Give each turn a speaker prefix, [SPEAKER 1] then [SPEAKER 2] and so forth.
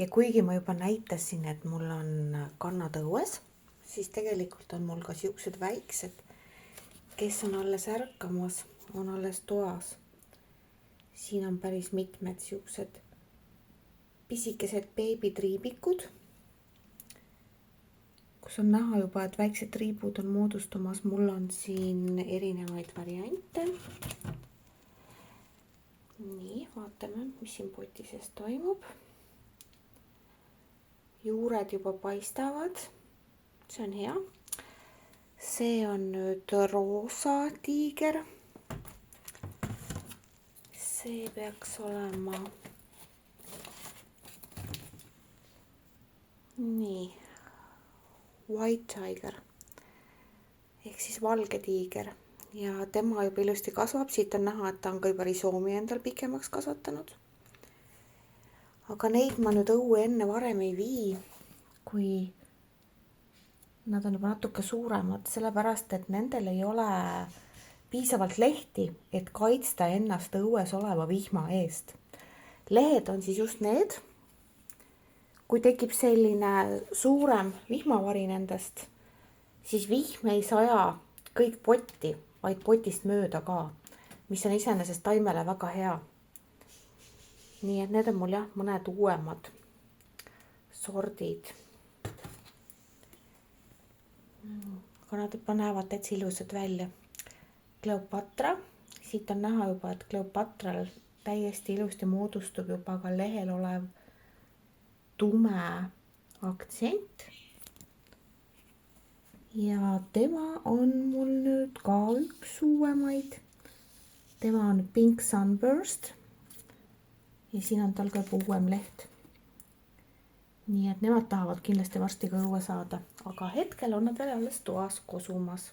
[SPEAKER 1] ja kuigi ma juba näitasin, et mul on kannad õues, siis tegelikult on mul ka siuksed väiksed, kes on alles ärkamas, on alles toas. Siin on päris mitmed siuksed pisikesed beebitriibikud, kus on näha juba, et väiksed triibud on moodustumas. Mul on siin erinevaid variante. Nii, vaatame, mis siin poti sees toimub. Juured juba paistavad. See on hea. See on nüüd roosa tiiger. See peaks olema nii, white tiger ehk siis valge tiiger ja tema juba ilusti kasvab. Siit on näha, et ta on ka juba risoomi endal pikemaks kasvatanud. Aga neid ma nüüd õue enne varem ei vii, kui nad on juba natuke suuremad, sellepärast et nendel ei ole piisavalt lehti, et kaitsta ennast õues oleva vihma eest. Lehed on siis just need, kui tekib selline suurem vihmavari nendest, siis vihm ei saja kõik potti, vaid potist mööda ka, mis on iseenesest taimele väga hea. Nii et need on mul jah, mõned uuemad sordid. Aga nad juba näevad täitsa ilusad välja. Kleopatra, siit on näha juba, et Kleopatral täiesti ilusti moodustub juba ka lehel olev tume aktsent. Ja tema on mul nüüd ka üks uuemaid. Tema on Pink Sunburst ja siin on tal ka uuem leht. Nii et nemad tahavad kindlasti varsti ka õue saada, aga hetkel on nad veel alles toas kosumas.